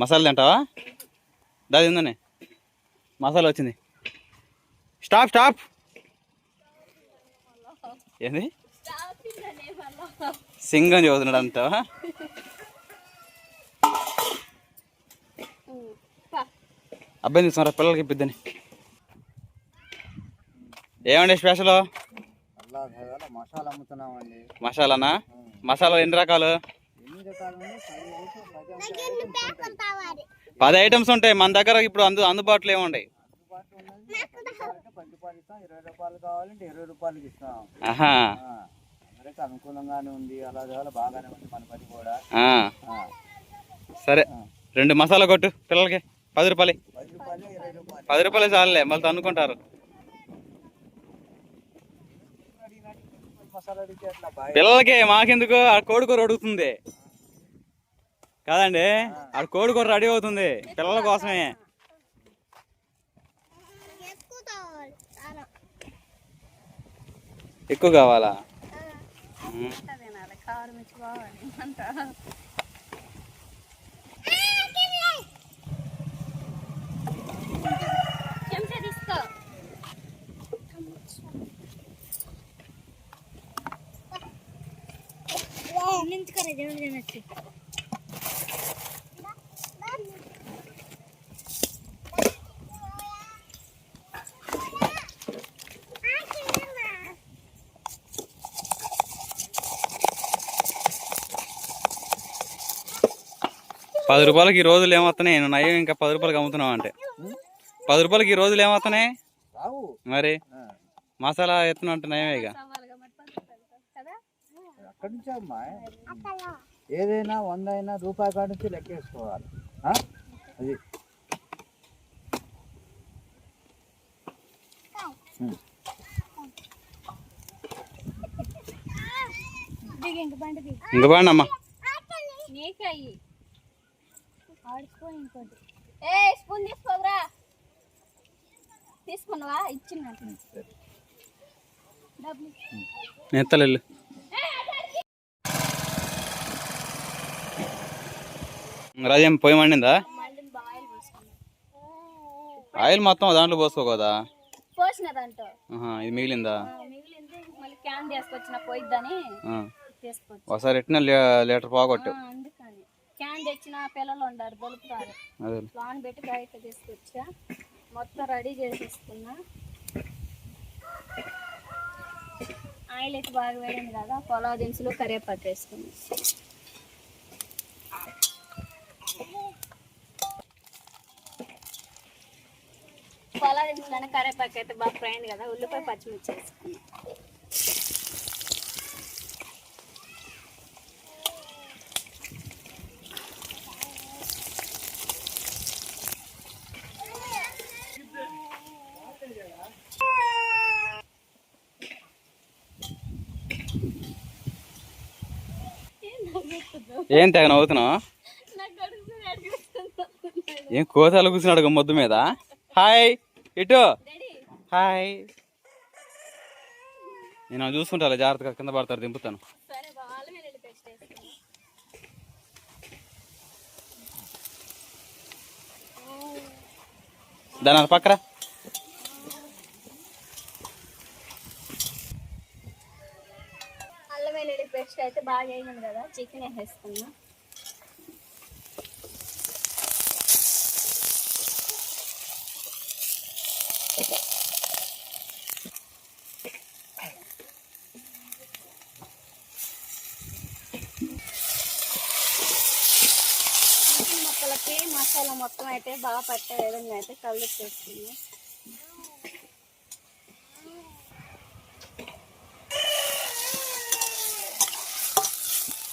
మసాలా తింటావా? దాది ఉందని మసాలా వచ్చింది. Stop stop. ఏంది సింగం చదువుతున్నాడు అంటావా? అబ్బాయి తీసుకున్నారా పిల్లలకి ఇప్పిద్దని. ఏమండి స్పెషల్? మసాలా అమ్ముతున్నామండి. మసాలానా? మసాలా ఎన్ని రకాలు? 10 ఐటమ్స్ ఉంటాయి మన దగ్గర. ఇప్పుడు అందుబాటులో ఏముంటాయి? 20 రూపాయలు కావాలంటే 20 రూపాయలకి ఇస్తాం. అందరికి అనుకూలంగానే ఉంది. అలా బాగానే ఉంది మన పని కూడా. సరే 2 మసాలా కొట్టు పిల్లలకి. 10 రూపాయలు. 10 రూపాయలు చాలులే, మళ్ళీ అనుకుంటారు. పిల్లలకి మాకెందుకు? ఆ కోడికూర అడుగుతుంది కాదండి, ఆ కోడికూర రెడీ అవుతుంది పిల్లల కోసమే. ఎక్కువ కావాలా? ₹10 ఈ రోజులు ఏమవుతున్నాయి? నయ్యం ఇంకా 10 రూపాయలకి అమ్ముతున్నావు అంటే 10 రూపాయలకి ఈ రోజులు ఏమవుతున్నాయి మరి? మసాలా ఎత్తున అంటే నయమే. ఇక ఏదైనా 100 అయినా రూపాయి కాడ నుంచి లెక్కేసుకోవాలి. అది ఇంక బాండి అమ్మా. తీసుకున్నావా? ఇచ్చిన నెత్తలు రాజేం పొయ్యి మండిందా? ఆయిల్ మొత్తం దాంట్లో పోసుకోకదా? ఇది మిగిలిందా? ఒకసారి ఎట్టిన లీటర్ పోగొట్టు. క్యాన్ తెచ్చిన పిల్లలు ఉండారు దొలుపుతారు. ప్లాన్ పెట్టి బయట తీసుకొచ్చా. మొత్తం రెడీ చేసేసుకున్నా. ఆయిల్ అయితే బాగా వేడింది కదా. పొలావ్ దినుసులు కరివేపాకు వేసుకున్నా. పొలావ్ దినుసులు కరివేపాకు అయితే బాగా ఫ్రై అయింది కదా. ఉల్లిపాయ పచ్చిమిర్చి వేసుకున్నా. ఏం తెగ నవ్వుతున్నావు? ఏం కోసాలు కూర్చున్నాడు మొద్దు మీద? హాయ్ ఇటు. హాయ్. నేను చూసుకుంటా జాగ్రత్తగా, కింద పడతారు దింపుతాను. దాని పక్కరా. అల్లం వెల్లుల్లి పేస్ట్ అయితే బాగా వేయింది కదా. చికెన్ వేసేసుకున్నా. చికెన్ ముక్కలకి మసాలా మొత్తం అయితే బాగా పట్టే విధంగా అయితే కలిపేసుకున్నా.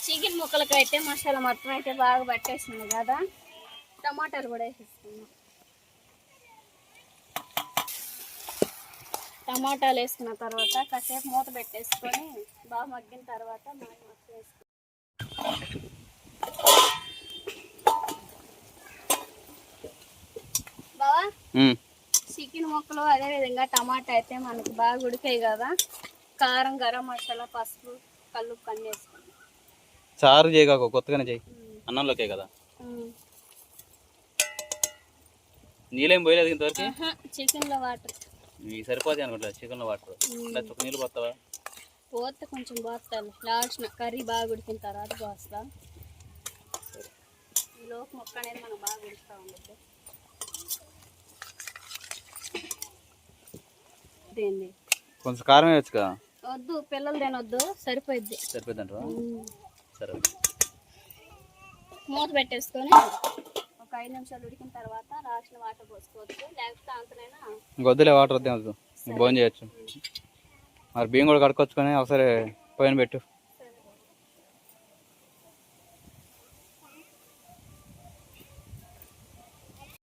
చికెన్ ముక్కలకి అయితే మసాలా మొత్తం అయితే బాగా పట్టేసింది కదా. టమాటాలు కూడా వేసేసుకున్నాం. టమాటాలు వేసుకున్న తర్వాత కాసేపు మూత పెట్టేసుకొని బాగా మగ్గిన తర్వాత బావా చికెన్ ముక్కలు అదేవిధంగా టమాటా అయితే మనకు బాగా ఉడికాయి కదా. కారం, గరం మసాలా, పసుపు, కల్లుప్పు అన్నీ వేసుకున్నాం. చారు చేయగా కొత్తగానే చేయి, అన్నంలోకే కదా. నీళ్ళేం పోయలేదు ఇంతవరకు. చికెన్ లో వాటర్ ఇవి సరిపోతాయి అనుకుంటా. చికెన్లో వాటర్ ఒక నీళ్ళు పోతావా? పోతే కొంచెం పోస్తాను లాస్ట్ కర్రీ బాగా ఉడికిన తర్వాత పోస్తా. ఈ లోపు మొక్క అనేది మనం బాగా ఉడుకుతా ఉండదు. దేన్ని కొంచెం కారం వేయచ్చు కదా. వద్దు పిల్లలు తినొద్దు, సరిపోద్ది. సరిపోద్దంటావా? సరే మూత పెట్టేసుకొని ఒక 5 నిమిషాలు ఉడికిన తర్వాత లాస్ట్ వాటర్ పోసుకోవచ్చు, లేకపోతే అంతనైనా వద్దులే. వాటర్ వద్దే వద్దు, భోజనం చేయొచ్చు. మరి బియ్యం కూడా కడుక్కొచ్చుకొని ఒకసారి పోయిన పెట్టు.